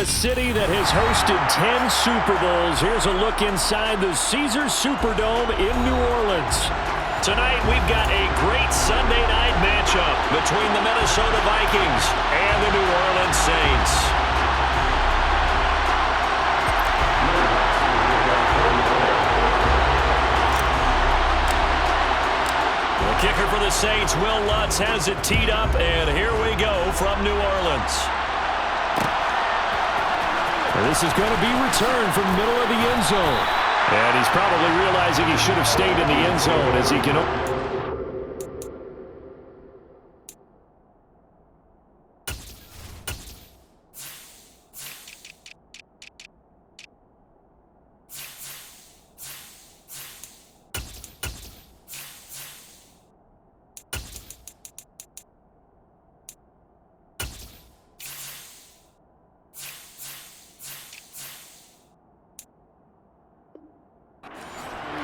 a city that has hosted 10 Super Bowls, here's a look inside the Caesars Superdome in New Orleans. Tonight, we've got a great Sunday night matchup between the Minnesota Vikings and the New Orleans Saints. The kicker for the Saints, Will Lutz, has it teed up, and here we go from New Orleans. This is going to be returned from the middle of the end zone. And he's probably realizing he should have stayed in the end zone as he can...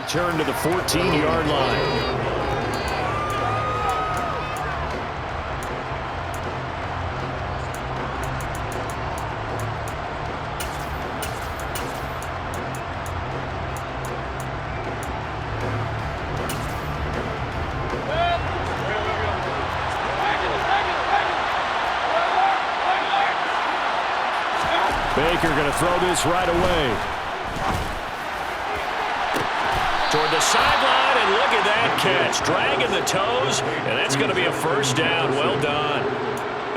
Turn to the 14-yard line. Baker going to throw this right away. Toward the sideline, and look at that catch. Dragging the toes, and that's going to be a first down. Well done.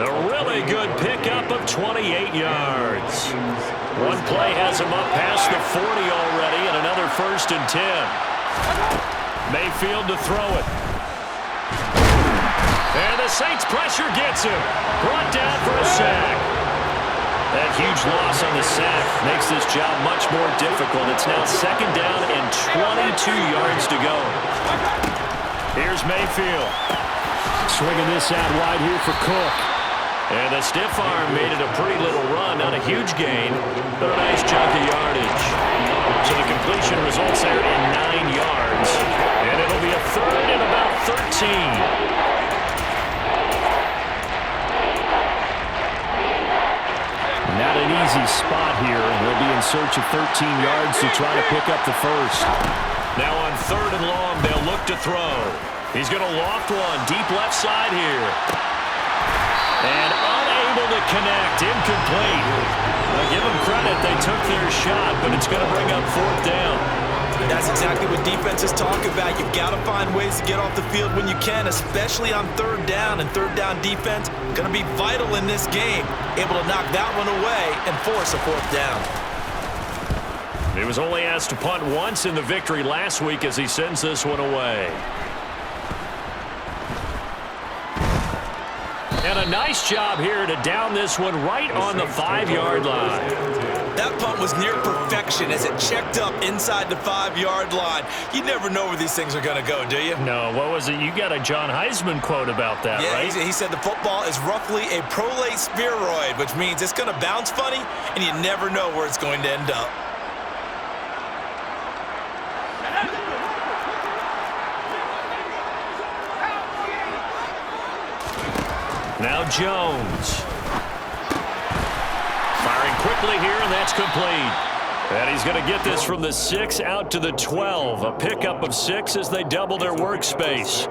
A really good pickup of 28 yards. One play has him up past the 40 already, and another 1st and 10. Mayfield to throw it. And the Saints pressure gets him. Brought down for a sack. That huge loss on the sack makes this job much more difficult. It's now 2nd down and 22 yards to go. Here's Mayfield. Swinging this out wide here for Cook. And the stiff arm made it a pretty little run. Not a huge gain, but a nice chunk of yardage. So the completion results there in 9 yards. And it'll be a 3rd and about 13. Not an easy spot here. They'll be in search of 13 yards to try to pick up the first. Now on 3rd and long, they'll look to throw. He's going to loft one deep left side here. And unable to connect. Incomplete. I'll give them credit. They took their shot, but it's going to bring up 4th down. That's exactly what defenses talk about. You've got to find ways to get off the field when you can, especially on 3rd down. And 3rd down defense going to be vital in this game. Able to knock that one away and force a 4th down. He was only asked to punt once in the victory last week as he sends this one away. And a nice job here to down this one right on the 5-yard line. That punt was near perfection as it checked up inside the 5-yard line. You never know where these things are going to go, do you? No, what was it? You got a John Heisman quote about that, right? Yeah, he said the football is roughly a prolate spheroid, which means it's going to bounce funny, and you never know where it's going to end up. Now Jones. Firing quickly here, and that's complete. And he's going to get this from the 6 out to the 12. A pickup of 6 as they double their workspace.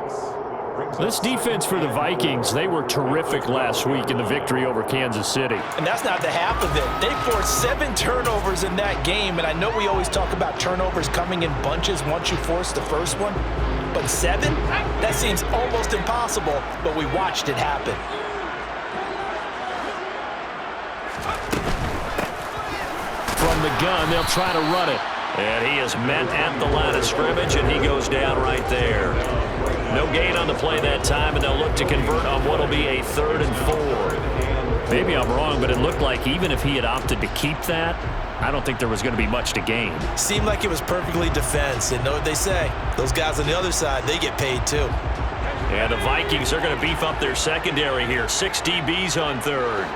This defense for the Vikings, they were terrific last week in the victory over Kansas City. And that's not the half of it. They forced 7 turnovers in that game, and I know we always talk about turnovers coming in bunches once you force the first one. But 7? That seems almost impossible, but we watched it happen. From the gun, they'll try to run it. And he is met at the line of scrimmage, and he goes down right there. No gain on the play that time, and they'll look to convert on what will be a 3rd and 4. Maybe I'm wrong, but it looked like even if he had opted to keep that, I don't think there was going to be much to gain. Seemed like it was perfectly defense, and know what they say. Those guys on the other side, they get paid too. And the Vikings are going to beef up their secondary here. 6 DBs on 3rd.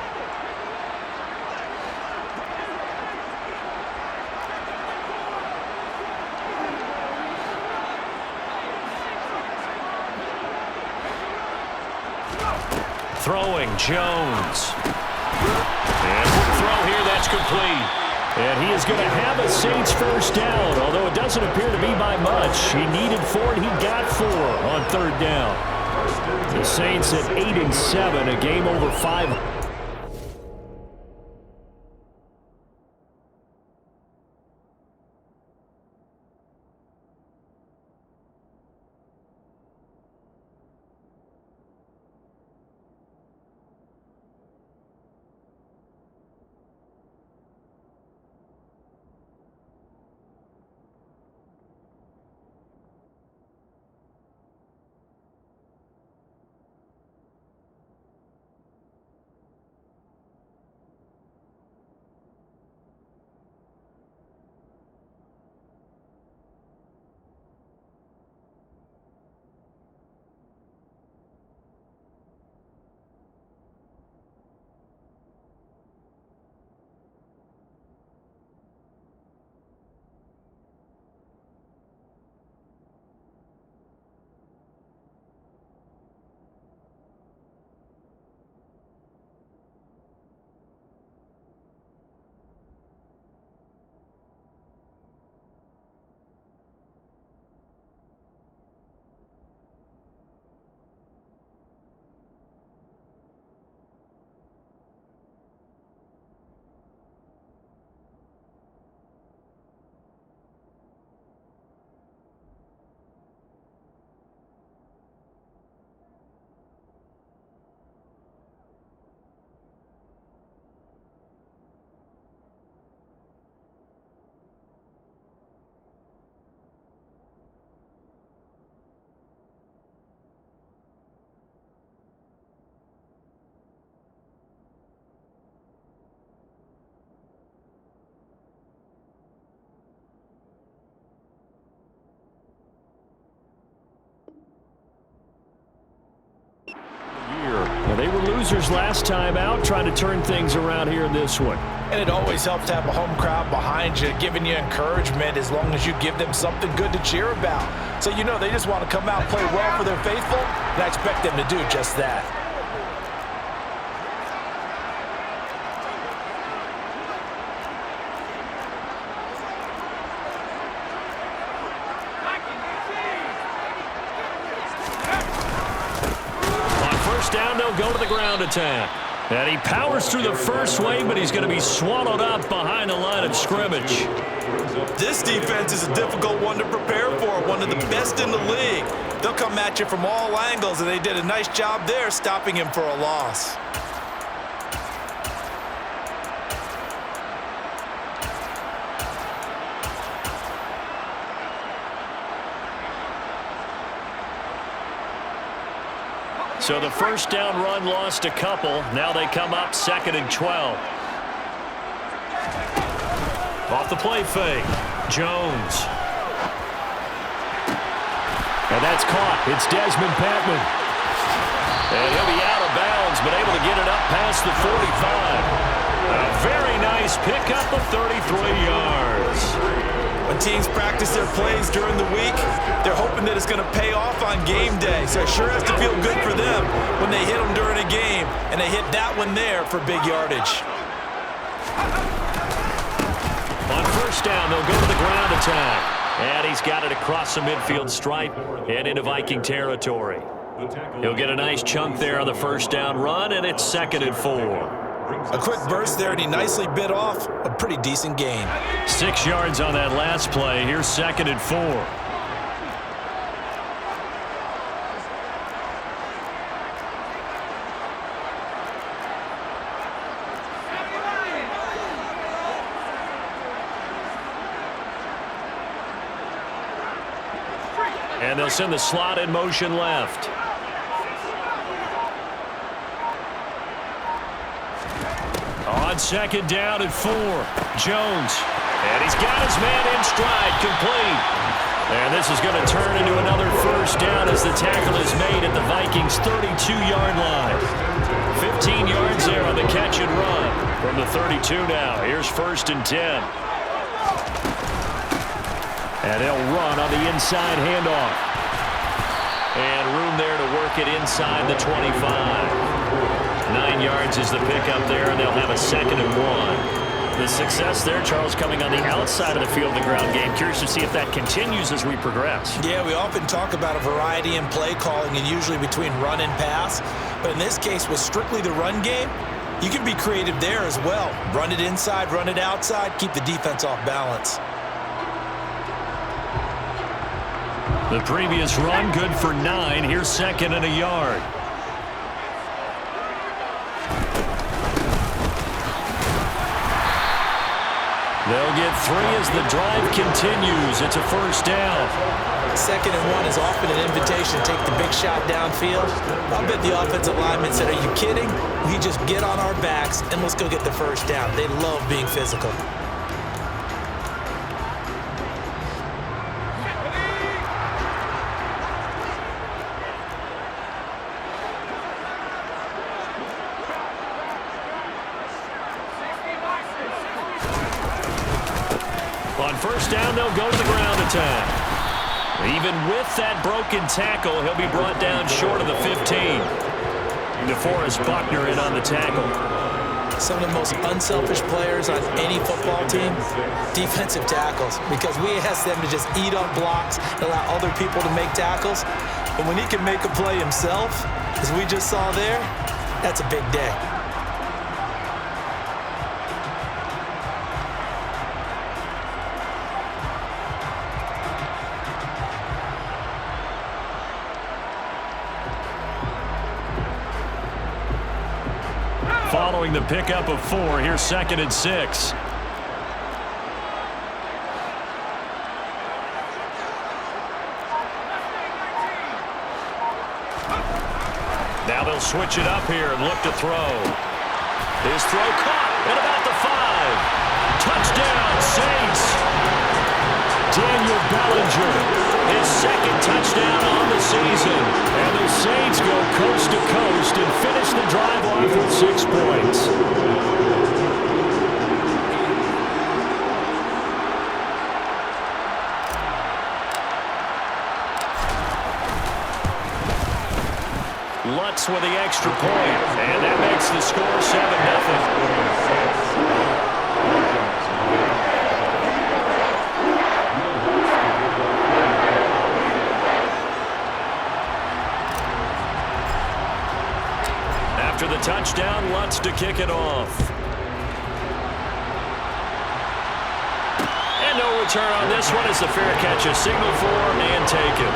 Throwing, Jones. And throw here, that's It's complete. And he is going to have a Saints first down, although it doesn't appear to be by much. He needed 4, and he got 4 on third down. The Saints at 8-7, a game over 500. They were losers last time out, trying to turn things around here in this one. And it always helps to have a home crowd behind you, giving you encouragement as long as you give them something good to cheer about. So you know they just want to come out and play well for their faithful, and I expect them to do just that. Down, they'll go to the ground attack. And he powers through the first wave, but he's going to be swallowed up behind the line of scrimmage. This defense is a difficult one to prepare for, one of the best in the league. They'll come at you from all angles, and they did a nice job there stopping him for a loss. So the first down run lost a couple. Now they come up 2nd and 12. Off the play fake. Jones. And that's caught. It's Desmond Patman. And he'll be out of bounds, but able to get it up past the 45. A very nice pickup of 33 yards. When teams practice their plays during the week, they're hoping that it's going to pay off on game day. So it sure has to feel good for them when they hit them during a game, and they hit that one there for big yardage. On first down, they'll go to the ground attack. And he's got it across the midfield stripe and into Viking territory. He'll get a nice chunk there on the first down run, and it's 2nd and 4. A quick burst there, and he nicely bit off a pretty decent gain. 6 yards on that last play. Here's 2nd and 4. And they'll send the slot in motion left. On 2nd down and 4, Jones. And he's got his man in stride, complete. And this is going to turn into another first down as the tackle is made at the Vikings' 32-yard line. 15 yards there on the catch and run from the 32 now. Here's 1st and 10. And they'll run on the inside handoff. And room there to work it inside the 25. 9 yards is the pickup there, and they'll have a 2nd and 1. The success there, Charles, coming on the outside of the field of the ground game. Curious to see if that continues as we progress. Yeah, we often talk about a variety in play calling and usually between run and pass. But in this case, with strictly the run game, you can be creative there as well. Run it inside, run it outside, keep the defense off balance. The previous run, good for 9. Here's 2nd and a yard. They'll get 3 as the drive continues. It's a first down. 2nd and 1 is often an invitation to take the big shot downfield. I bet the offensive lineman said, are you kidding? We just get on our backs and let's go get the first down. They love being physical. On first down, they'll go to the ground attack. Even with that broken tackle, he'll be brought down short of the 15. DeForest Buckner in on the tackle. Some of the most unselfish players on any football team, defensive tackles, because we ask them to just eat up blocks and allow other people to make tackles. But when he can make a play himself, as we just saw there, that's a big day. Following the pickup of 4, here's 2nd and 6. Now they'll switch it up here and look to throw. His throw caught at about the 5. Touchdown, Saints. Daniel Bellinger, his 2nd touchdown on the season. And the Saints go coast to coast and finish the drive off with 6 points. Lutz with the extra point, and that makes the score 7-0. After the touchdown, Lutz to kick it off. And no return on this one as the fair catch is signaled for and taken.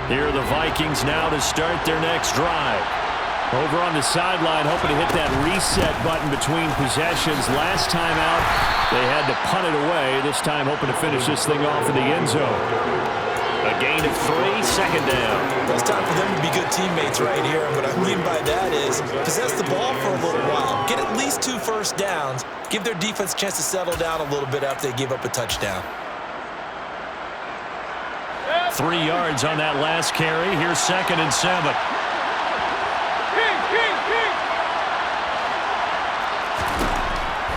Here are the Vikings now to start their next drive. Over on the sideline, hoping to hit that reset button between possessions. Last time out, they had to punt it away. This time, hoping to finish this thing off in the end zone. A gain of 3, 2nd down. It's time for them to be good teammates right here. And what I mean by that is possess the ball for a little while. Get at least 2 first downs. Give their defense a chance to settle down a little bit after they give up a touchdown. 3 yards on that last carry. Here's 2nd and 7.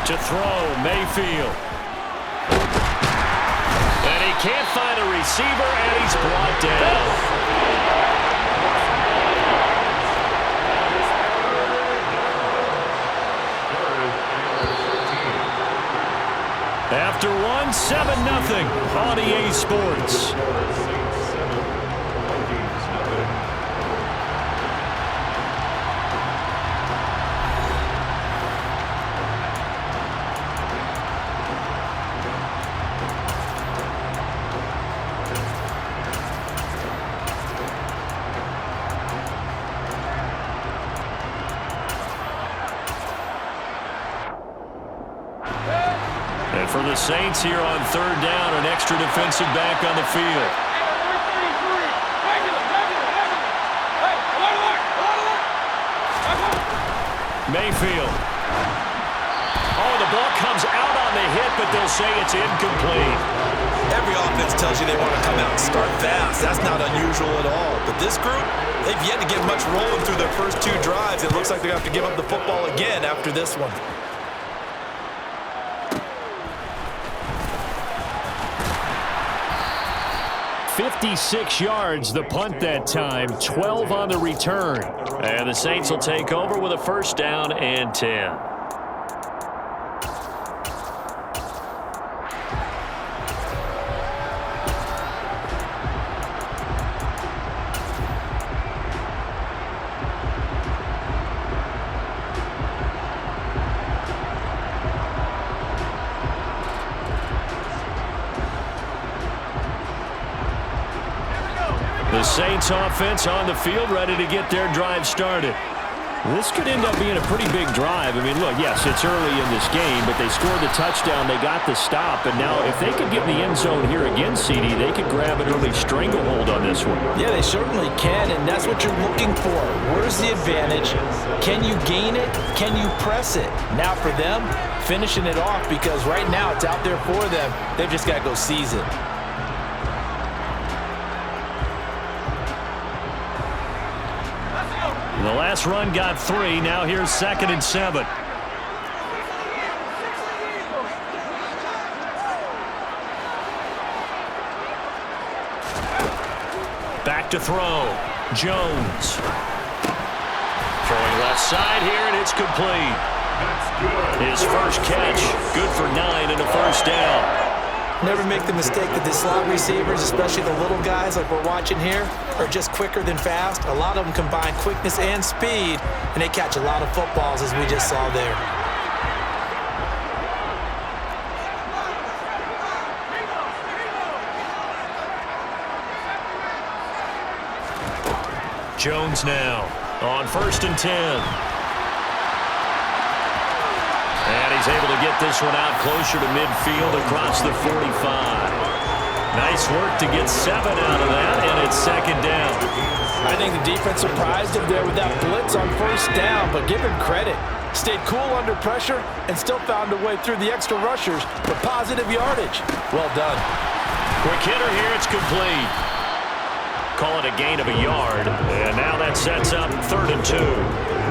To throw, Mayfield. And he can't find a receiver, and he's brought down. After 1, 7-0 on EA Sports. For the Saints here on 3rd down, an extra defensive back on the field. Mayfield. Oh, the ball comes out on the hit, but they'll say it's incomplete. Every offense tells you they want to come out and start fast. That's not unusual at all. But this group, they've yet to get much rolling through their first 2 drives. It looks like they're going to have to give up the football again after this one. "56 yards the punt that time, 12 on the return. And the Saints will take over with a first down and 10. The Saints offense on the field, ready to get their drive started. This could end up being a pretty big drive. I mean, look, yes, it's early in this game, but they scored the touchdown, they got the stop, and now if they could get in the end zone here again, CD, they could grab an early stranglehold on this one. Yeah, they certainly can, and that's what you're looking for. Where's the advantage? Can you gain it? Can you press it? Now for them, finishing it off, because right now it's out there for them. They've just got to go seize it. The last run got 3. Now here's 2nd and 7. Back to throw. Jones. Throwing left side here, and it's complete. His first catch, good for 9 and a first down. Never make the mistake that the slot receivers, especially the little guys like we're watching here, are just quicker than fast. A lot of them combine quickness and speed, and they catch a lot of footballs, as we just saw there. Jones now on 1st and 10. And he's able to get this one out closer to midfield across the 45. Nice work to get 7 out of that, and it's 2nd down. I think the defense surprised him there with that blitz on 1st down, but give him credit. Stayed cool under pressure and still found a way through the extra rushers for positive yardage. Well done. Quick hitter here, it's complete. Call it a gain of a yard, and now that sets up 3rd and 2.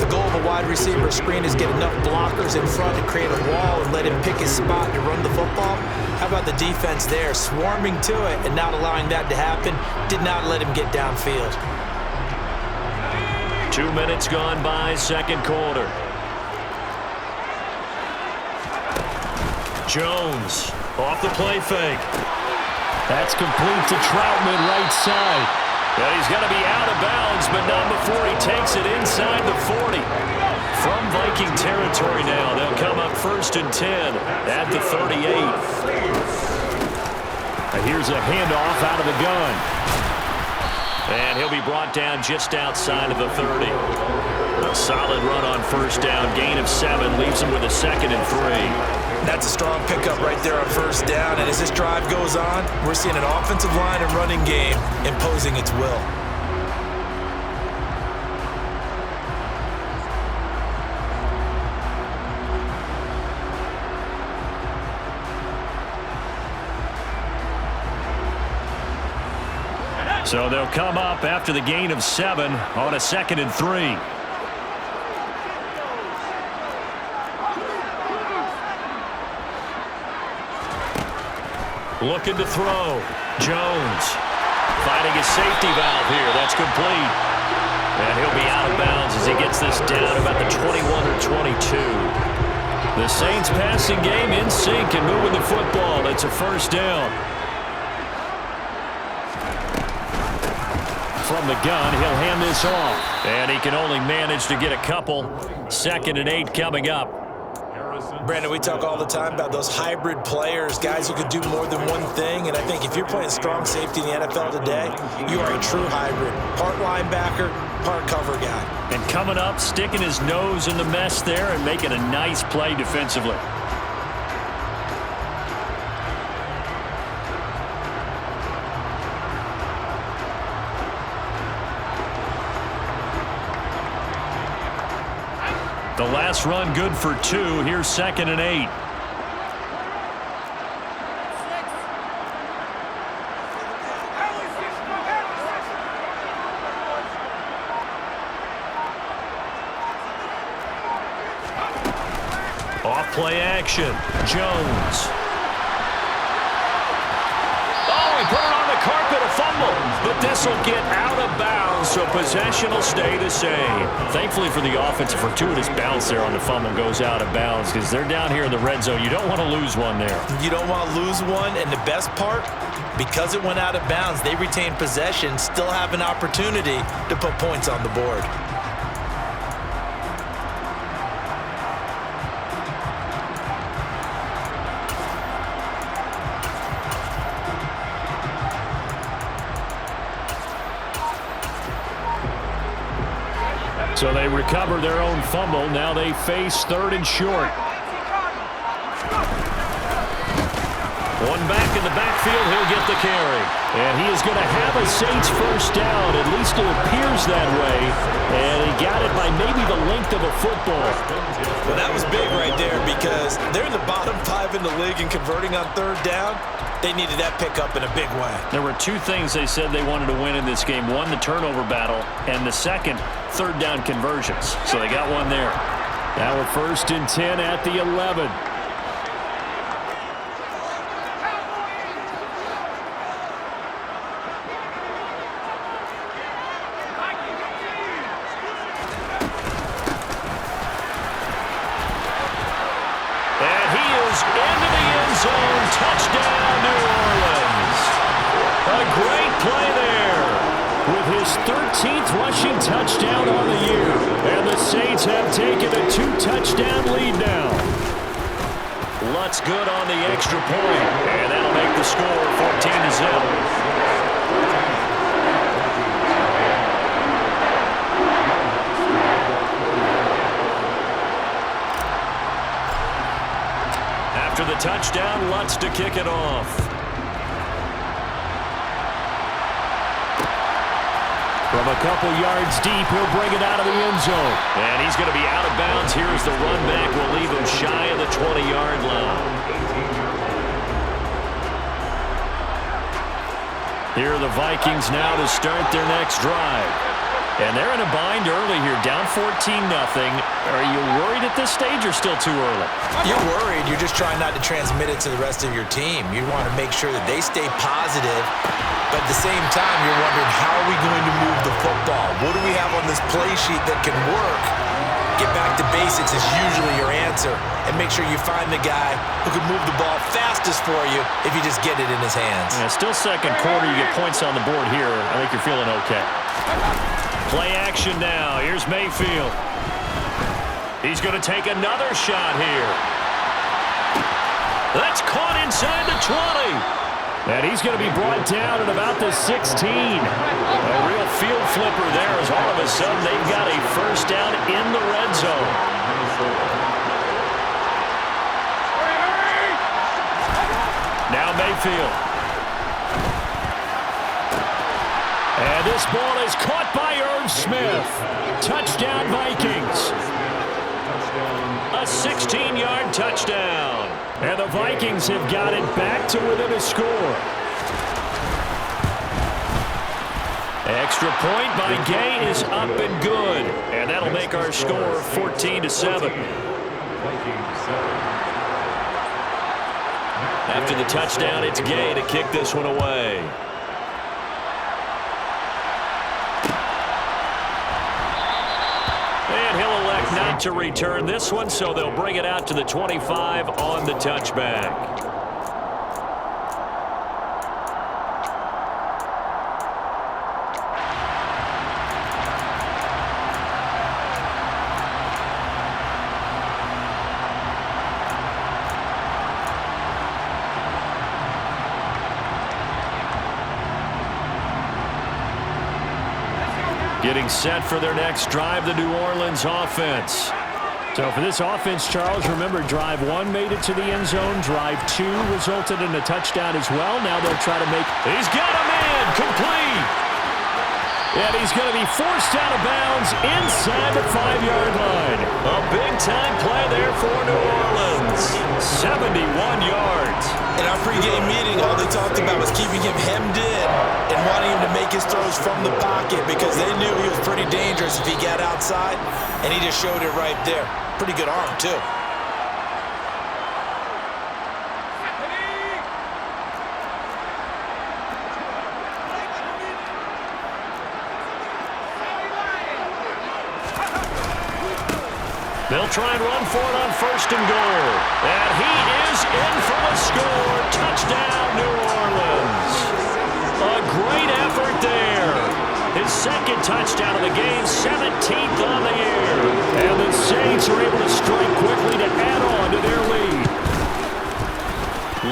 The goal of a wide receiver screen is get enough blockers in front to create a wall and let him pick his spot to run the football. How about the defense there, swarming to it and not allowing that to happen? Did not let him get downfield. 2 minutes gone by, 2nd quarter. Jones off the play fake. That's complete to Troutman, right side. And he's going to be out of bounds, but not before he takes it inside the 40. From Viking territory now, they'll come up 1st and 10 at the 38. And here's a handoff out of the gun. And he'll be brought down just outside of the 30. A solid run on 1st down, gain of 7, leaves him with a 2nd and 3. That's a strong pickup right there on 1st down, and as this drive goes on, we're seeing an offensive line and running game imposing its will. So they'll come up after the gain of 7 on a 2nd and 3. Looking to throw. Jones finding his safety valve here. That's complete. And he'll be out of bounds as he gets this down about the 21 or 22. The Saints passing game in sync and moving the football. It's a 1st down. From the gun, he'll hand this off. And he can only manage to get a couple. 2nd and 8 coming up. Brandon, we talk all the time about those hybrid players, guys who could do more than one thing, and I think if you're playing strong safety in the NFL today, you are a true hybrid. Part linebacker, part cover guy. And coming up, sticking his nose in the mess there and making a nice play defensively. The last run good for 2. Here's 2nd and 8. Play action. Jones. Oh, he put it on the carpet, a fumble. But this will get out of bounds, so possession will stay the same. Thankfully for the offense, a fortuitous bounce there on the fumble goes out of bounds because they're down here in the red zone. You don't want to lose one there. You don't want to lose one, and the best part, because it went out of bounds, they retain possession, still have an opportunity to put points on the board. So they recover their own fumble. Now they face 3rd and short. One back in the backfield. He'll get the carry. And he is going to have a Saints first down. At least it appears that way. And he got it by maybe the length of a football. Well, that was big right there because they're in the bottom 5 in the league and converting on 3rd down. They needed that pickup in a big way. There were 2 things they said they wanted to win in this game. One, the turnover battle, and the second, 3rd down conversions. So they got one there. Now we're 1st and 10 at the 11. Into the end zone, touchdown, New Orleans. A great play there with his 13th rushing touchdown on the year. And the Saints have taken a 2-touchdown lead now. Lutz good on the extra point, and that'll make the score 14-0. After the touchdown, Lutz to kick it off. From a couple yards deep, he'll bring it out of the end zone. And he's going to be out of bounds. Here's the run back. Will leave him shy of the 20-yard line. Here are the Vikings now to start their next drive. And they're in a bind early here, down 14-0. Are you worried at this stage or still too early? You're worried. You're just trying not to transmit it to the rest of your team. You want to make sure that they stay positive, but at the same time, you're wondering, how are we going to move the football? What do we have on this play sheet that can work? Get back to basics is usually your answer, and make sure you find the guy who can move the ball fastest for you if you just get it in his hands. Yeah, still second quarter. You get points on the board here. I think you're feeling okay. Play action now. Here's Mayfield. He's going to take another shot here. That's caught inside the 20. And he's going to be brought down at about the 16. A real field flipper there as all of a sudden they've got a first down in the red zone. Now Mayfield. And this ball is caught by Irv Smith. Touchdown, Vikings. A 16-yard touchdown. And the Vikings have got it back to within a score. Extra point by Gay is up and good. And that'll make our score 14-7. After the touchdown, it's Gay to kick this one away. And he'll elect not to return this one, so they'll bring it out to the 25 on the touchback. Getting set for their next drive, the New Orleans offense. So for this offense, Charles, remember, drive 1 made it to the end zone. Drive 2 resulted in a touchdown as well. Now they'll try to make... He's got a man! Complete! And he's going to be forced out of bounds inside the 5-yard line. A big-time play there for New Orleans. 71 yards. In our pregame meeting, all they talked about was keeping him hemmed in and wanting him to make his throws from the pocket because they knew he was pretty dangerous if he got outside, and he just showed it right there. Pretty good arm, too. They'll try and run for it on 1st and goal. And he is in for the score. Touchdown, New Orleans. A great effort there. His 2nd touchdown of the game, 17th on the year. And the Saints are able to strike quickly to add on to their lead.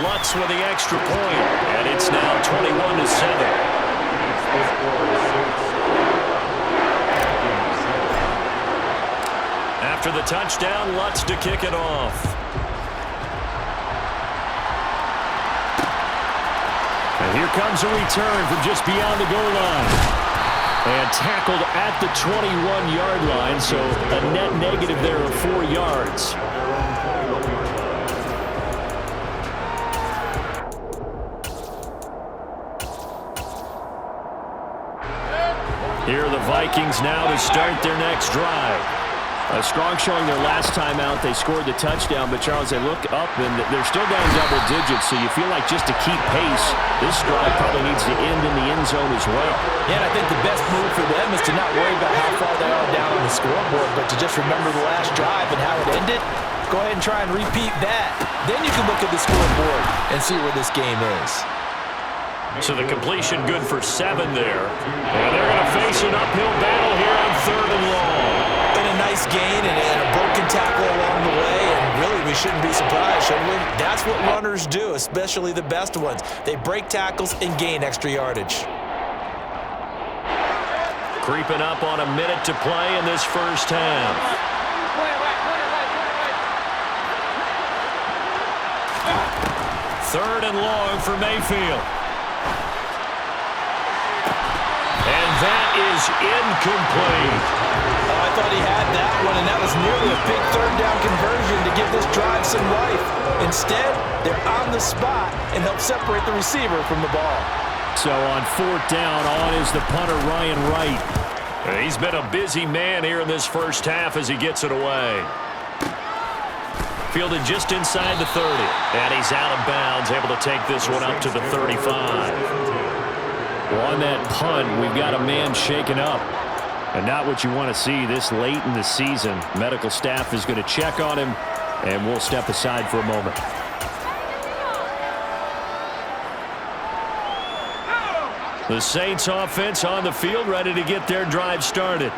Lutz with the extra point, and it's now 21-7. After the touchdown, Lutz to kick it off. And here comes a return from just beyond the goal line. And tackled at the 21-yard line, so a net negative there of 4 yards. Here are the Vikings now to start their next drive. A strong showing their last time out. They scored the touchdown, but Charles, they look up and they're still down double digits, so you feel like just to keep pace, this drive probably needs to end in the end zone as well. Yeah, and I think the best move for them is to not worry about how far they are down on the scoreboard, but to just remember the last drive and how it ended. Go ahead and try and repeat that. Then you can look at the scoreboard and see where this game is. So the completion good for 7 there. And they're going to face an uphill battle here on 3rd and long. And a nice gain and a broken tackle along the way, and really we shouldn't be surprised, should we? That's what runners do, especially the best ones. They break tackles and gain extra yardage. Creeping up on a minute to play in this first half. Third and long for Mayfield. And that is incomplete. Oh, I thought he had that one, and that was nearly a big 3rd down conversion to give this drive some life. Instead, they're on the spot and help separate the receiver from the ball. So on 4th down, on is the punter, Ryan Wright. He's been a busy man here in this first half as he gets it away. Fielded just inside the 30. And he's out of bounds, able to take this one up to the 35. Well, on that punt, we've got a man shaken up. And not what you want to see this late in the season. Medical staff is going to check on him, and we'll step aside for a moment. The Saints offense on the field, ready to get their drive started.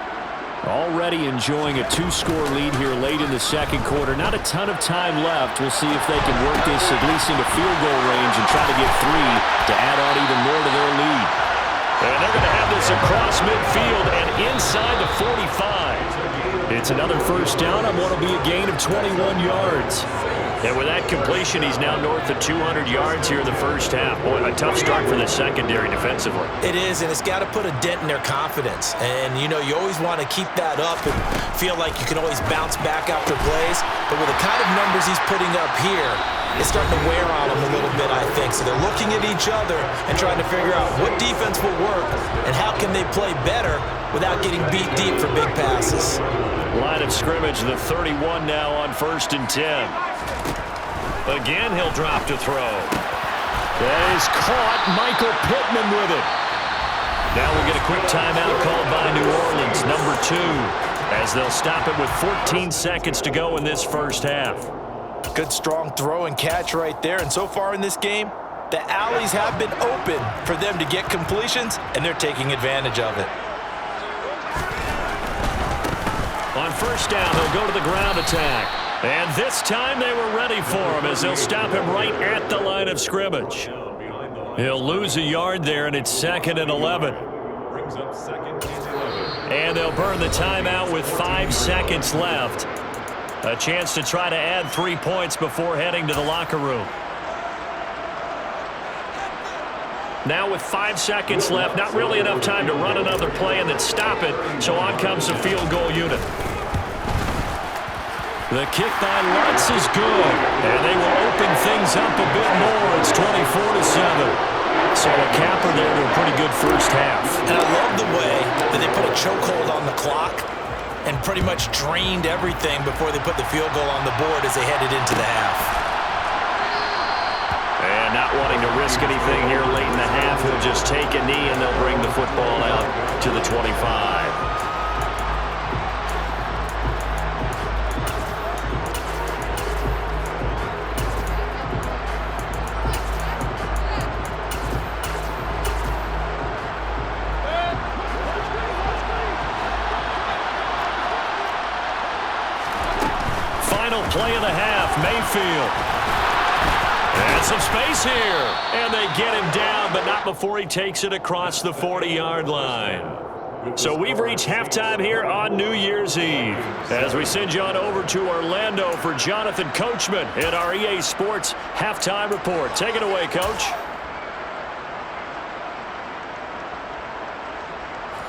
Already enjoying a 2-score lead here late in the 2nd quarter. Not a ton of time left. We'll see if they can work this at least into field goal range and try to get 3 to add on even more to their lead. And they're going to have this across midfield and inside the 45. It's another first down on what will be a gain of 21 yards. And with that completion, he's now north of 200 yards here in the first half. Boy, a tough start for the secondary defensively. It is, and it's got to put a dent in their confidence. And, you know, you always want to keep that up and feel like you can always bounce back after plays. But with the kind of numbers he's putting up here, it's starting to wear on them a little bit, I think. So they're looking at each other and trying to figure out what defense will work and how can they play better without getting beat deep for big passes. Line of scrimmage, the 31 now on 1st and 10. Again, he'll drop to throw. He's caught. Michael Pittman with it. Now we'll get a quick timeout called by New Orleans, number 2, as they'll stop it with 14 seconds to go in this first half. Good strong throw and catch right there. And so far in this game, the alleys have been open for them to get completions, and they're taking advantage of it. On 1st down, they'll go to the ground attack. And this time they were ready for him as they'll stop him right at the line of scrimmage. He'll lose a yard there, and it's 2nd and 11. And they'll burn the timeout with 5 seconds left. A chance to try to add 3 points before heading to the locker room. Now with 5 seconds left, not really enough time to run another play and then stop it, so on comes the field goal unit. The kick by Lutz is good, and they will open things up a bit more. It's 24-7. So a capper there to a pretty good first half. And I love the way that they put a chokehold on the clock and pretty much drained everything before they put the field goal on the board as they headed into the half. And not wanting to risk anything here late in the half, he'll just take a knee and they'll bring the football out to the 25. Play of the half, Mayfield. And some space here. And they get him down, but not before he takes it across the 40-yard line. So we've reached halftime here on New Year's Eve. As we send you on over to Orlando for Jonathan Coachman in our EA Sports Halftime Report. Take it away, Coach.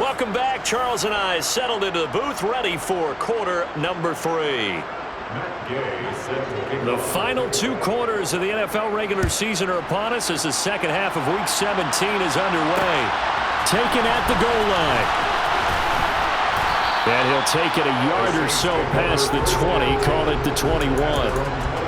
Welcome back. Charles and I settled into the booth, ready for quarter number 3. The final 2 quarters of the NFL regular season are upon us as the second half of Week 17 is underway. Taken at the goal line. And he'll take it a yard or so past the 20, call it the 21.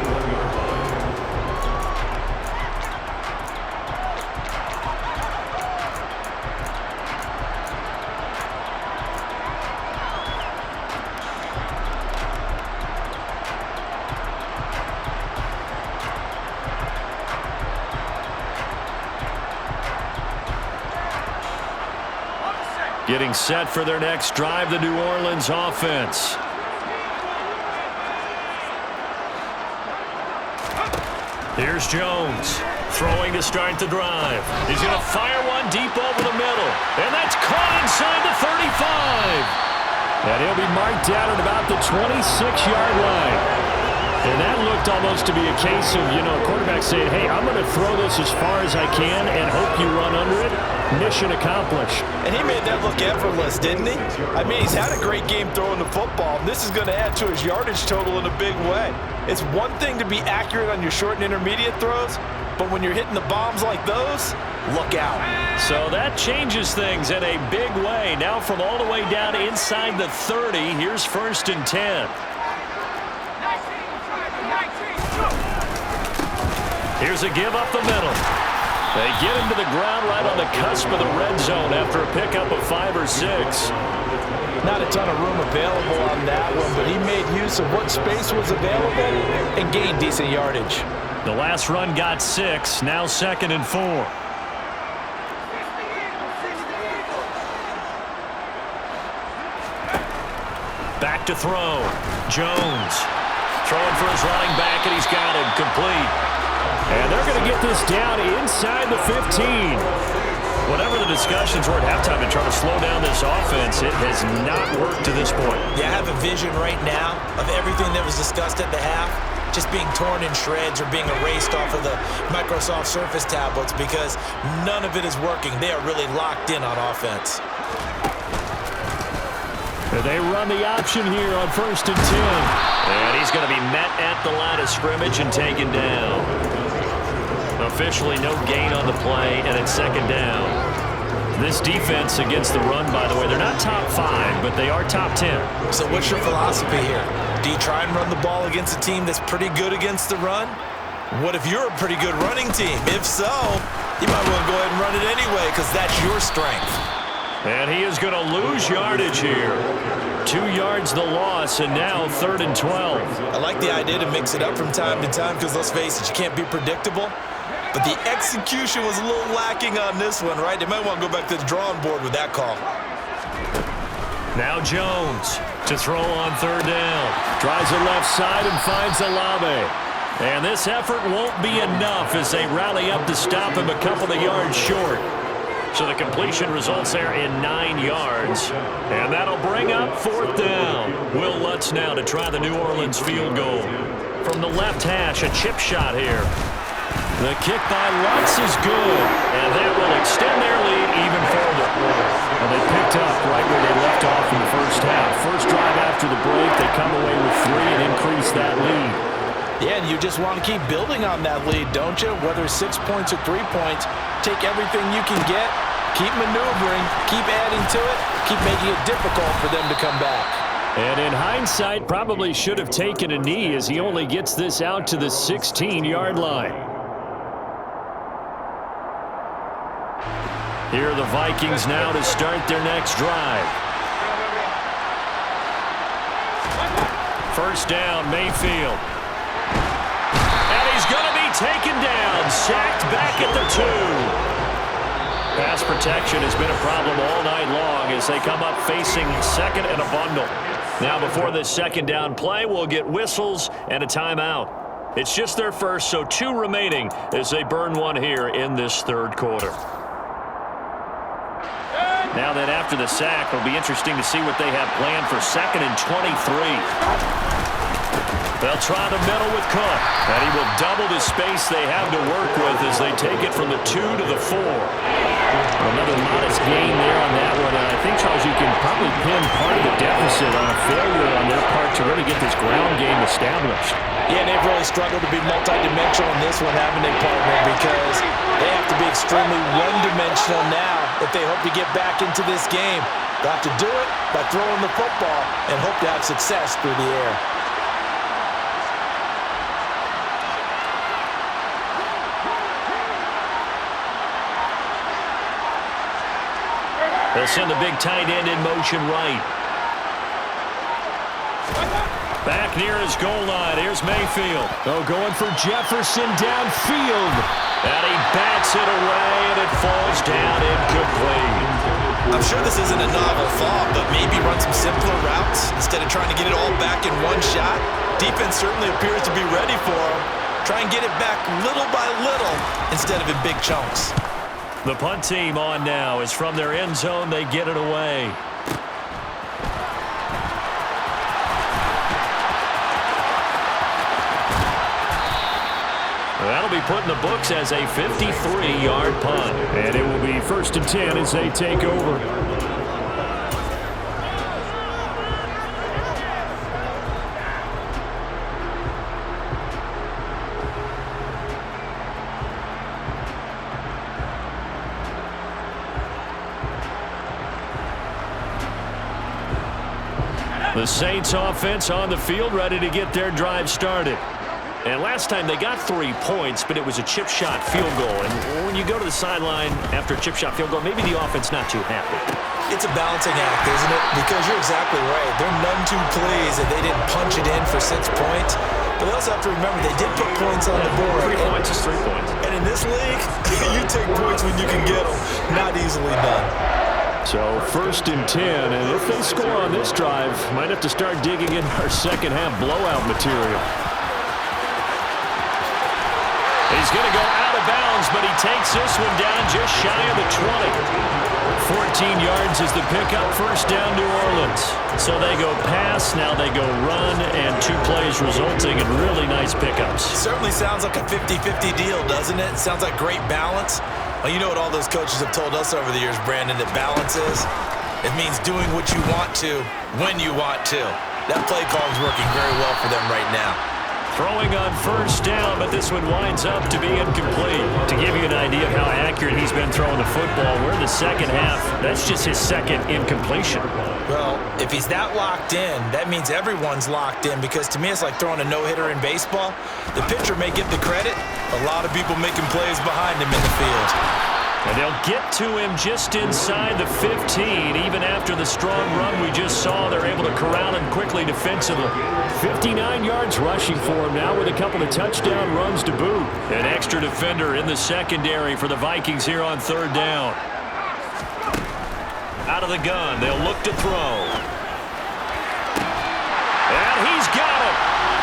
Getting set for their next drive, the New Orleans offense. Here's Jones, throwing to start the drive. He's going to fire one deep over the middle, and that's caught inside the 35. And he'll be marked down at about the 26-yard line. And that looked almost to be a case of, a quarterback saying, hey, I'm going to throw this as far as I can and hope you run under it. Mission accomplished. And he made that look effortless, didn't he? I mean, he's had a great game throwing the football. This is going to add to his yardage total in a big way. It's one thing to be accurate on your short and intermediate throws, but when you're hitting the bombs like those, look out. So that changes things in a big way. Now from all the way down inside the 30, here's 1st and 10. Here's a give up the middle. They get him to the ground right on the cusp of the red zone after a pickup of 5 or 6. Not a ton of room available on that one, but he made use of what space was available and gained decent yardage. The last run got 6, now 2nd and 4. Back to throw. Jones throwing for his running back, and he's got it complete. And they're going to get this down inside the 15. Whatever the discussions were at halftime to try to slow down this offense, it has not worked to this point. Yeah, I have a vision right now of everything that was discussed at the half just being torn in shreds or being erased off of the Microsoft Surface tablets because none of it is working. They are really locked in on offense. They run the option here on 1st and 10. And he's going to be met at the line of scrimmage and taken down. Officially no gain on the play, and it's 2nd down. This defense against the run, by the way, they're not top 5, but they are top 10. So what's your philosophy here? Do you try and run the ball against a team that's pretty good against the run? What if you're a pretty good running team? If so, you might want to go ahead and run it anyway because that's your strength. And he is going to lose yardage here. 2 yards the loss, and now 3rd and 12. I like the idea to mix it up from time to time because, let's face it, you can't be predictable. But the execution was a little lacking on this one, right? They might want to go back to the drawing board with that call. Now Jones to throw on 3rd down. Drives it left side and finds Olave. And this effort won't be enough as they rally up to stop him a couple of yards short. So the completion results there in 9 yards. And that'll bring up 4th down. Will Lutz now to try the New Orleans field goal. From the left hash, a chip shot here. The kick by Lutz is good. And that will extend their lead even further. And they picked up right where they left off in the first half. First drive after the break, they come away with 3 and increase that lead. Yeah, and you just want to keep building on that lead, don't you? Whether 6 points or 3 points, take everything you can get, keep maneuvering, keep adding to it, keep making it difficult for them to come back. And in hindsight, probably should have taken a knee as he only gets this out to the 16-yard line. Here are the Vikings now to start their next drive. 1st down, Mayfield. And he's going to be taken down, sacked back at the 2. Pass protection has been a problem all night long as they come up facing second and a bundle. Now before this second down play, we'll get whistles and a timeout. It's just their first, so 2 remaining as they burn one here in this third quarter. Now then, after the sack, it'll be interesting to see what they have planned for second and 23. They'll try the middle with Cook, and he will double the space they have to work with as they take it from the 2 to the 4. Another modest gain there on that one, and I think, Charles, you can probably pin part of the deficit on a failure on their part to really get this ground game established. Yeah, they've really struggled to be multidimensional in this one, haven't they, partner? Because they have to be extremely one-dimensional now if they hope to get back into this game. They'll have to do it by throwing the football and hope to have success through the air. They'll send the big tight end in motion right. Back near his goal line. Here's Mayfield. Oh, going for Jefferson downfield. And he bats it away, and it falls down incomplete. I'm sure this isn't a novel thought, but maybe run some simpler routes instead of trying to get it all back in one shot. Defense certainly appears to be ready for him. Try and get it back little by little instead of in big chunks. The punt team on now is from their end zone. They get it away. That'll be put in the books as a 53-yard punt. And it will be 1st and 10 as they take over. The Saints offense on the field, ready to get their drive started. And last time they got 3 points, but it was a chip shot field goal. And when you go to the sideline after a chip shot field goal, maybe the offense not too happy. It's a balancing act, isn't it? Because you're exactly right. They're none too pleased that they didn't punch it in for 6 points. But they also have to remember they did put points on the board. 3 points is 3 points. And in this league, you take points when you can get them. Not easily done. So 1st and 10, and if they score on this drive, might have to start digging in our second half blowout material. He's going to go out of bounds, but he takes this one down just shy of the 20. 14 yards is the pickup, 1st down New Orleans. So they go pass, now they go run, and 2 plays resulting in really nice pickups. Certainly sounds like a 50-50 deal, doesn't it? Sounds like great balance. Well, you know what all those coaches have told us over the years, Brandon, that balance is? It means doing what you want to, when you want to. That play call is working very well for them right now. Throwing on 1st down, but this one winds up to be incomplete. To give you an idea of how accurate he's been throwing the football, we're in the second half. That's just his 2nd incompletion. Well, if he's that locked in, that means everyone's locked in, because to me it's like throwing a no-hitter in baseball. The pitcher may get the credit, a lot of people making plays behind him in the field. And they'll get to him just inside the 15. Even after the strong run we just saw, they're able to corral him quickly defensively. 59 yards rushing for him now with a couple of touchdown runs to boot. An extra defender in the secondary for the Vikings here on 3rd down. Out of the gun, they'll look to throw. And he's got it.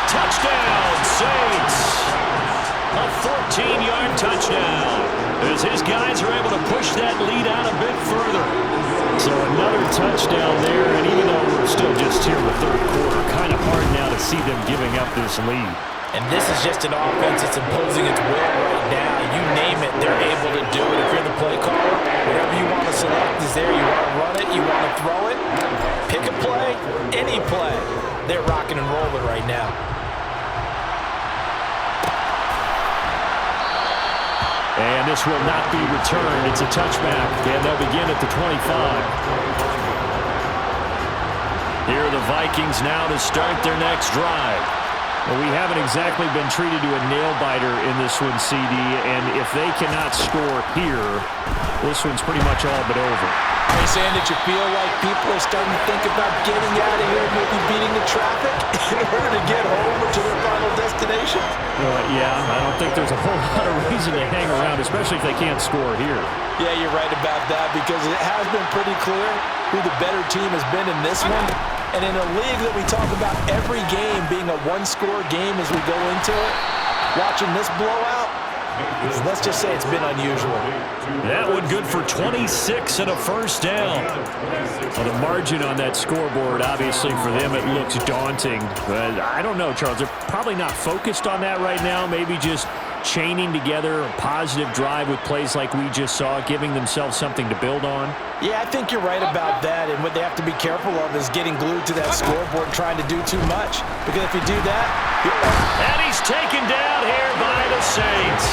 Touchdown, Saints. A 14-yard touchdown as his guys are able to push that lead out a bit further. So another touchdown there, and even though we're still just here in the 3rd quarter, kind of hard now to see them giving up this lead. And this is just an offense that's imposing its will right now. You name it, they're able to do it. If you're the play caller, whatever you want to select is there. You want to run it, you want to throw it, pick a play, any play. They're rocking and rolling right now. And this will not be returned. It's a touchback, and they'll begin at the 25. Here are the Vikings now to start their next drive. Well, we haven't exactly been treated to a nail-biter in this one, CD, and if they cannot score here, this one's pretty much all but over. Are you saying that you feel like people are starting to think about getting out of here, maybe beating the traffic in order to get home or to their final destination? Yeah, I don't think there's a whole lot of reason to hang around, especially if they can't score here. Yeah, you're right about that because it has been pretty clear who the better team has been in this one. And in a league that we talk about every game being a one-score game as we go into it, watching this blowout, let's just say it's been unusual. That one good for 26 and a first down. Well, the margin on that scoreboard, obviously for them it looks daunting. But I don't know, Charles. They're probably not focused on that right now. Maybe just chaining together a positive drive with plays like we just saw, giving themselves something to build on. Yeah, I think you're right about that. And what they have to be careful of is getting glued to that scoreboard trying to do too much. Because if you do that, and he's taken down here by the Saints.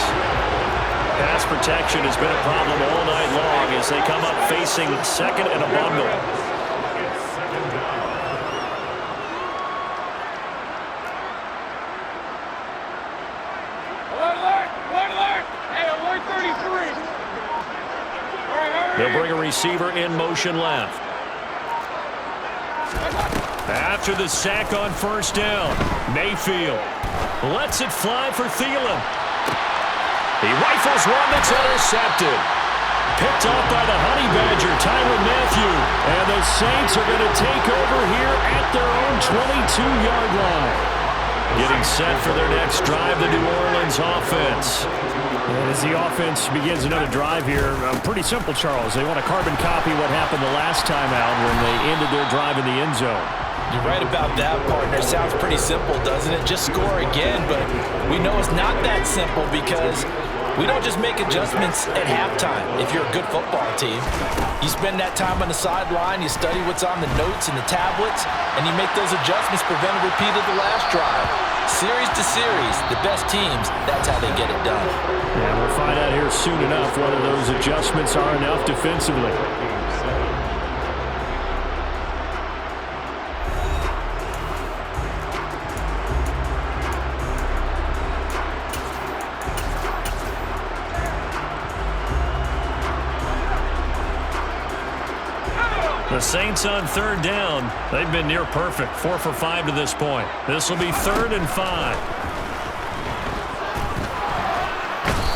Pass protection has been a problem all night long as they come up facing second and a bundle. They'll bring a receiver in motion left. After the sack on first down, Mayfield lets it fly for Thielen. He rifles one that's intercepted. Picked off by the Honey Badger, Tyrann Mathieu. And the Saints are going to take over here at their own 22-yard line. Getting set for their next drive, the New Orleans offense. And as the offense begins another drive here, pretty simple, Charles. They want to carbon copy what happened the last time out when they ended their drive in the end zone. You're right about that, partner. Sounds pretty simple, doesn't it? Just score again, but we know it's not that simple because we don't just make adjustments at halftime if you're a good football team. You spend that time on the sideline, you study what's on the notes and the tablets, and you make those adjustments, prevent a repeat of the last drive. Series to series, the best teams, that's how they get it done. Yeah, we'll find out here soon enough whether those adjustments are enough defensively. The Saints on third down. They've been near perfect, 4 for 5 to this point. This will be 3rd and 5.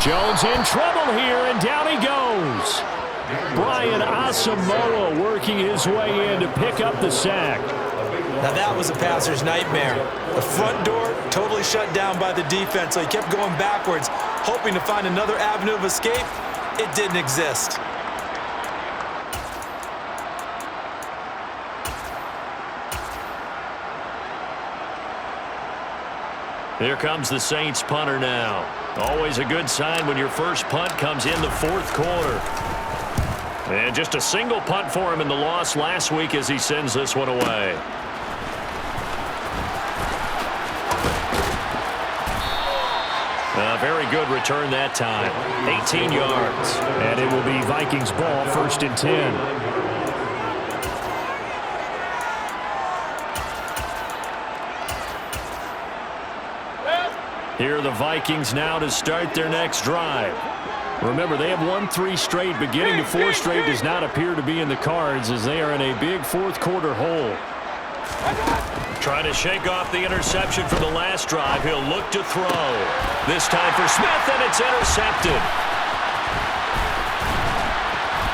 Jones in trouble here, and down he goes. Brian Asamoah working his way in to pick up the sack. Now that was a passer's nightmare. The front door totally shut down by the defense, so he kept going backwards, hoping to find another avenue of escape. It didn't exist. Here comes the Saints punter now. Always a good sign when your first punt comes in the 4th quarter. And just a single punt for him in the loss last week as he sends this one away. A very good return that time. 18 yards. And it will be Vikings ball, 1st and 10. Here are the Vikings now to start their next drive. Remember, they have won 3 straight, but getting to 4 straight does not appear to be in the cards as they are in a big 4th quarter hole. Trying to shake off the interception from the last drive. He'll look to throw. This time for Smith, and it's intercepted.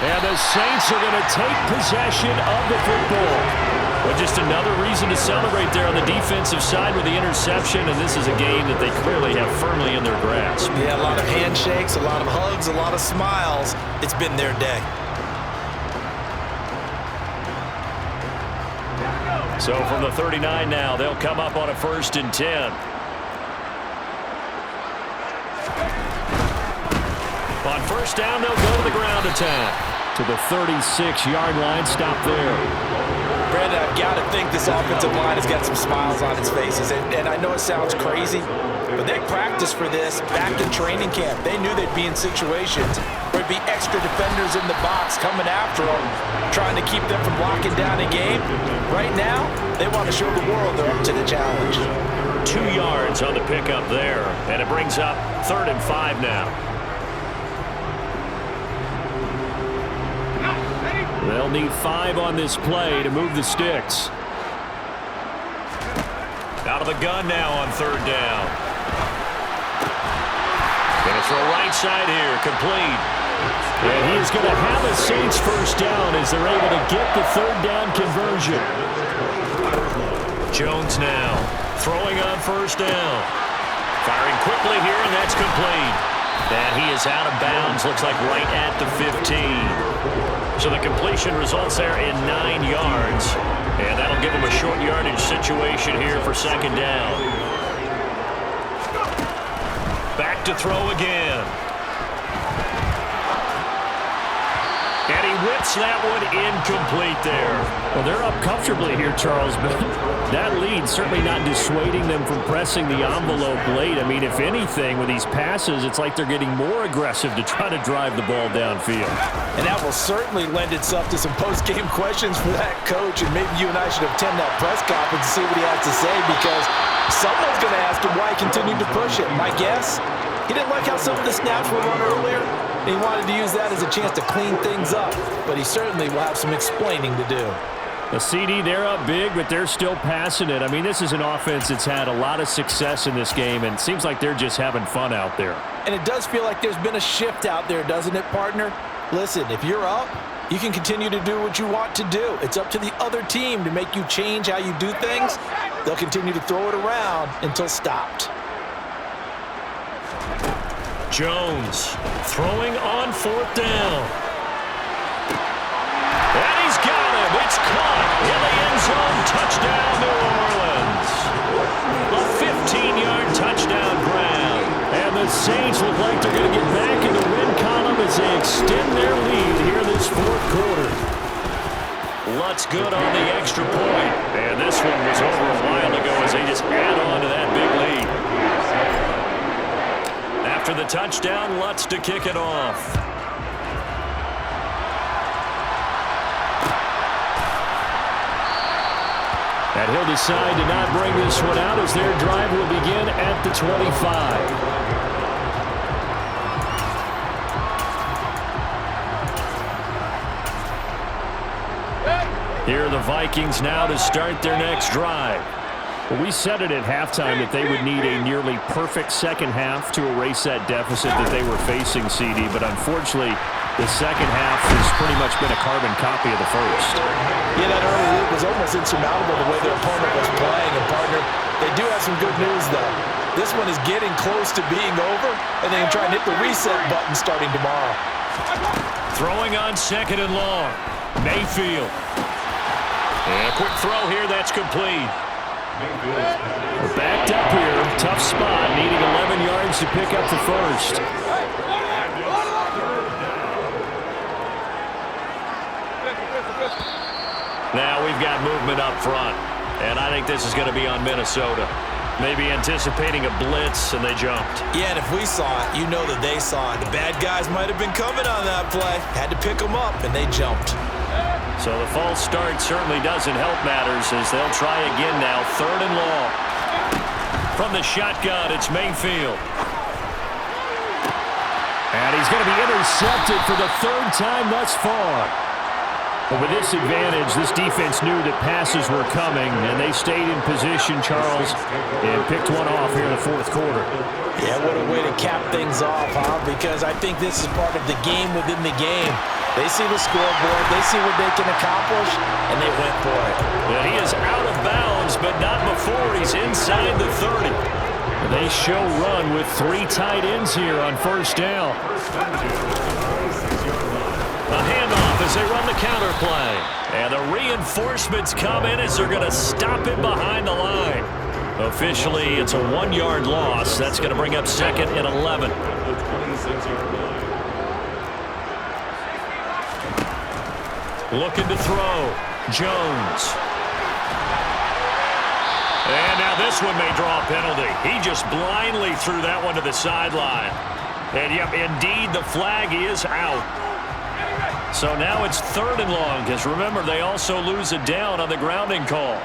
And the Saints are going to take possession of the football. But just another reason to celebrate there on the defensive side with the interception, and this is a game that they clearly have firmly in their grasp. Yeah, a lot of handshakes, a lot of hugs, a lot of smiles. It's been their day. So from the 39 now, they'll come up on a 1st and 10. On first down, they'll go to the ground attack. To the 36-yard line, stop there. Brandon, I've got to think this offensive line has got some smiles on its faces. And I know it sounds crazy, but they practiced for this back in training camp. They knew they'd be in situations where there'd be extra defenders in the box coming after them, trying to keep them from locking down a game. Right now, they want to show the world they're up to the challenge. 2 yards on the pickup there. And it brings up 3rd and 5 now. They'll need 5 on this play to move the sticks. Out of the gun now on 3rd down. Going to throw right side here, complete. And he's going to have a Saints first down as they're able to get the 3rd down conversion. Jones now throwing on 1st down. Firing quickly here, and that's complete. And he is out of bounds, looks like right at the 15. So the completion results there in 9 yards. And that'll give him a short yardage situation here for 2nd down. Back to throw again. And he whips that one incomplete there. Well, they're up comfortably here, Charles, but that lead certainly not dissuading them from pressing the envelope late. I mean, if anything, with these passes, it's like they're getting more aggressive to try to drive the ball downfield. And that will certainly lend itself to some post-game questions for that coach, and maybe you and I should attend that press conference and see what he has to say, because someone's going to ask him why he continued to push it. My guess, he didn't like how some of the snaps were run earlier. He wanted to use that as a chance to clean things up, but he certainly will have some explaining to do. The CD, they're up big, but they're still passing it. I mean, this is an offense that's had a lot of success in this game, and it seems like they're just having fun out there. And it does feel like there's been a shift out there, doesn't it, partner? Listen, if you're up, you can continue to do what you want to do. It's up to the other team to make you change how you do things. They'll continue to throw it around until stopped. Jones throwing on 4th down. And he's got him. It's caught in the end zone. Touchdown, New Orleans. A 15-yard touchdown grab. And the Saints look like they're going to get back in the win column as they extend their lead here this 4th quarter. Lutz good on the extra point. And this one was over a while ago as they just add on to that big lead. After the touchdown, Lutz to kick it off. And he'll decide to not bring this one out as their drive will begin at the 25. Here are the Vikings now to start their next drive. Well, we said it at halftime that they would need a nearly perfect second half to erase that deficit that they were facing, CD, but unfortunately, the second half has pretty much been a carbon copy of the first. Yeah, that early lead was almost insurmountable the way their opponent was playing, and partner, they do have some good news, though. This one is getting close to being over, and they can try and hit the reset button starting tomorrow. Throwing on 2nd and long. Mayfield. And a quick throw here, that's complete. We're backed up here. Tough spot, needing 11 yards to pick up the first. Now we've got movement up front, and I think this is going to be on Minnesota. Maybe anticipating a blitz, and they jumped. Yeah, and if we saw it, you know that they saw it. The bad guys might have been coming on that play. Had to pick them up, and they jumped. So the false start certainly doesn't help matters as they'll try again now. 3rd and long. From the shotgun, it's Mayfield. And he's going to be intercepted for the 3rd time thus far. But with this advantage, this defense knew that passes were coming, and they stayed in position, Charles, and picked one off here in the 4th quarter. Yeah, what a way to cap things off, huh? Because I think this is part of the game within the game. They see the scoreboard, they see what they can accomplish, and they went for it. And he is out of bounds, but not before he's inside the 30. They show run with 3 tight ends here on 1st down. A handoff as they run the counter play. And the reinforcements come in as they're going to stop him behind the line. Officially, it's a 1-yard loss. That's going to bring up 2nd and 11. Looking to throw. Jones. And now this one may draw a penalty. He just blindly threw that one to the sideline. And, yep, indeed, the flag is out. So now it's 3rd and long, because remember, they also lose a down on the grounding call.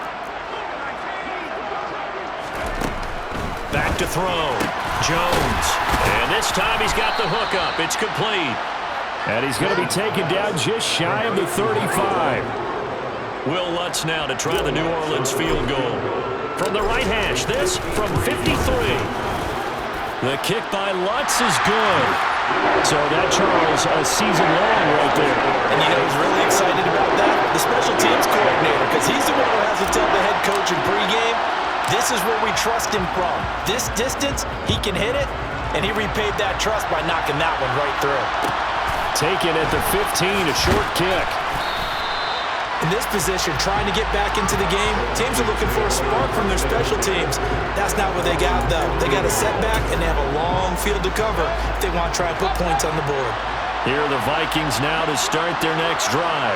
to throw. Jones. And this time he's got the hook up. It's complete. And he's going to be taken down just shy of the 35. Will Lutz now to try the New Orleans field goal. From the right hash, this from 53. The kick by Lutz is good. So that, Charles, a season long right there. And you know who's really excited about that? The special teams coordinator, because he's the one who has to tell the head coach in pregame, this is where we trust him from. This distance, he can hit it, and he repaid that trust by knocking that one right through. Taken at the 15, a short kick. In this position, trying to get back into the game, teams are looking for a spark from their special teams. That's not what they got, though. They got a setback, and they have a long field to cover if they want to try and put points on the board. Here are the Vikings now to start their next drive.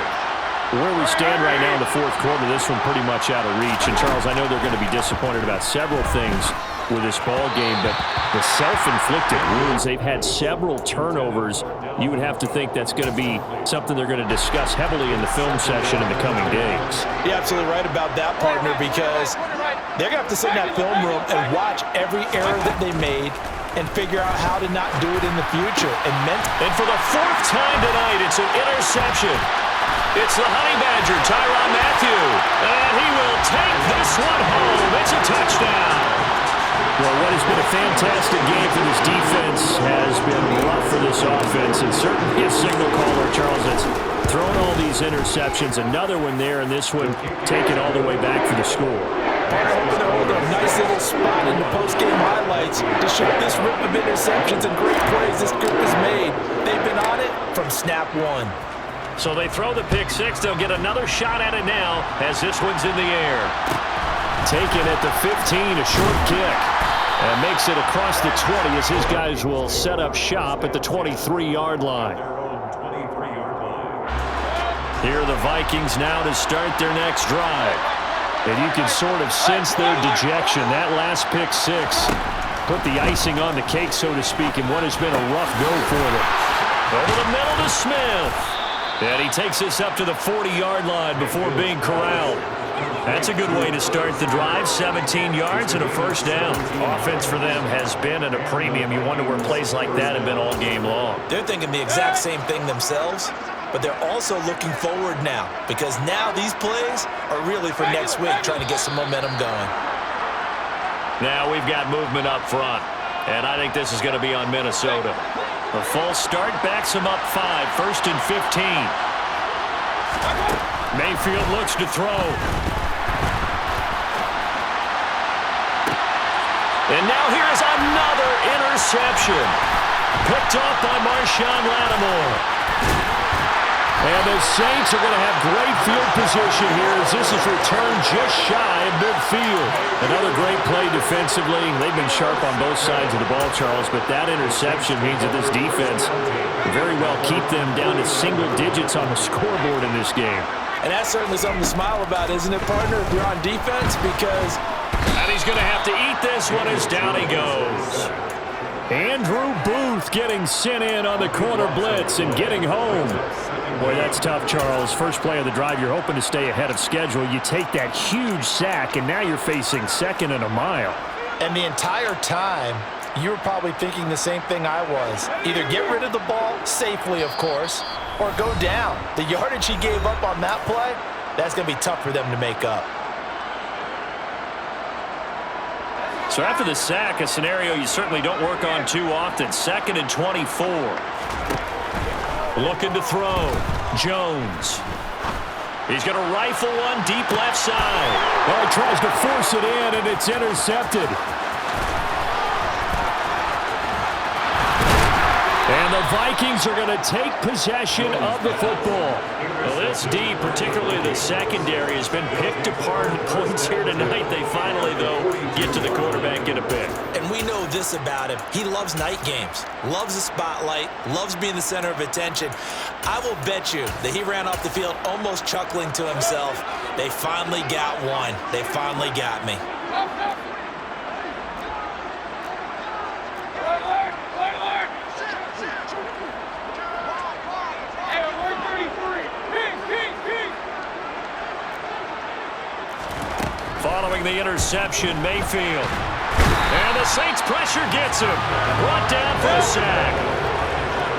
Where we stand right now in the fourth quarter, this one pretty much out of reach. And, Charles, I know they're going to be disappointed about several things with this ball game, but the self-inflicted wounds, they've had several turnovers. You would have to think that's going to be something they're going to discuss heavily in the film session in the coming days. You're absolutely right about that, partner, because they're going to have to sit in that film room and watch every error that they made and figure out how to not do it in the future. And for the fourth time tonight, it's an interception. It's the Honey Badger, Tyrann Mathieu, and he will take this one home. It's a touchdown. Well, what has been a fantastic game for this defense has been rough for this offense, and certainly a signal caller, Charles, that's thrown all these interceptions. Another one there, and this one taken all the way back for the score. They're hoping to hold a nice little spot in the post-game highlights to show this rip of interceptions and great plays this group has made. They've been on it from snap one. So they throw the pick six. They'll get another shot at it now as this one's in the air. Taken at the 15, a short kick. And makes it across the 20 as his guys will set up shop at the 23-yard line. Here are the Vikings now to start their next drive. And you can sort of sense their dejection. That last pick six put the icing on the cake, so to speak, in what has been a rough go for them. Over the middle to Smith. And he takes this up to the 40-yard line before being corralled. That's a good way to start the drive. 17 yards and a first down. Offense for them has been at a premium. You wonder where plays like that have been all game long. They're thinking the exact same thing themselves, but they're also looking forward now because now these plays are really for next week, trying to get some momentum going. Now we've got movement up front, and I think this is going to be on Minnesota. A false start backs them up 5, 1st and 15. Mayfield looks to throw. And now here's another interception. Picked off by Marshawn Lattimore. And the Saints are going to have great field position here as this is returned just shy of midfield. Another great play defensively. They've been sharp on both sides of the ball, Charles, but that interception means that this defense very well keep them down to single digits on the scoreboard in this game. And that's certainly something to smile about, isn't it, partner, if you're on defense? Because... And he's going to have to eat this one as down he goes. Andrew Booth getting sent in on the corner blitz and getting home. Boy, that's tough, Charles. First play of the drive, you're hoping to stay ahead of schedule. You take that huge sack, and now you're facing second and a mile. And the entire time, you were probably thinking the same thing I was. Either get rid of the ball, safely, of course, or go down. The yardage he gave up on that play, that's going to be tough for them to make up. So after the sack, a scenario you certainly don't work on too often. 2nd and 24. Looking to throw. Jones. He's going to rifle one deep left side. Well, he tries to force it in, and it's intercepted. And the Vikings are going to take possession of the football. Well, this D, particularly the secondary, has been picked apart at points here tonight. They finally, though, get to the quarterback in a pick. And we know this about him. He loves night games, loves the spotlight, loves being the center of attention. I will bet you that he ran off the field almost chuckling to himself. They finally got one. They finally got me. Following the interception, Mayfield. And the Saints pressure gets him. Brought down for a sack.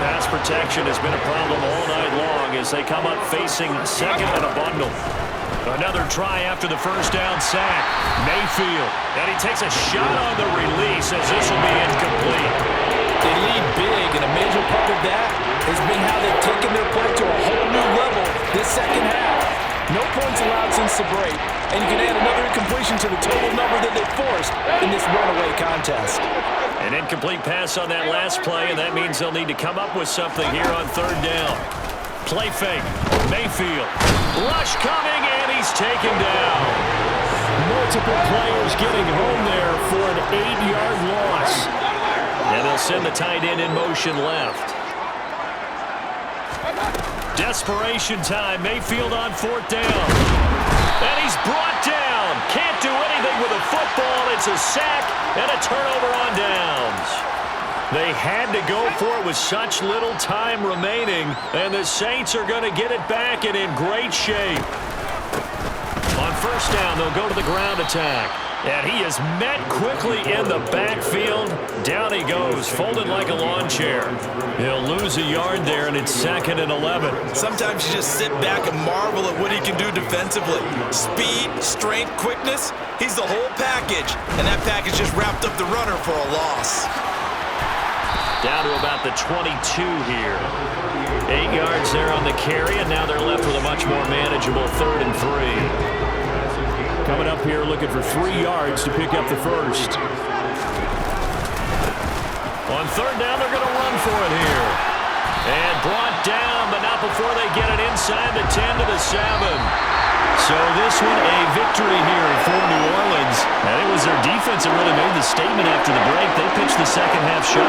Pass protection has been a problem all night long as they come up facing second and a bundle. Another try after the first down sack. Mayfield. And he takes a shot on the release as this will be incomplete. They lead big, and a major part of that has been how they've taken their play to a whole new level this second half. No points allowed since the break, and you can add another incompletion to the total number that they forced in this runaway contest. An incomplete pass on that last play, and that means they'll need to come up with something here on third down. Play fake. Mayfield. Rush coming, and he's taken down. Multiple players getting home there for an 8-yard loss. And they'll send the tight end in motion left. Desperation time. Mayfield on fourth down. And he's brought down. Can't do anything with a football. It's a sack and a turnover on downs. They had to go for it with such little time remaining, and the Saints are going to get it back and in great shape. On first down, they'll go to the ground attack. And he is met quickly in the backfield. Down he goes, folded like a lawn chair. He'll lose a yard there, and it's 2nd and 11. Sometimes you just sit back and marvel at what he can do defensively. Speed, strength, quickness, he's the whole package. And that package just wrapped up the runner for a loss. Down to about the 22 here. 8 yards there on the carry, and now they're left with a much more manageable 3rd and 3. Coming up here looking for 3 yards to pick up the first. On third down, they're going to run for it here. And brought down, but not before they get it inside the 10 to the 7. So this one a victory here for New Orleans. And it was their defense that really made the statement after the break. They pitched the second half shutout.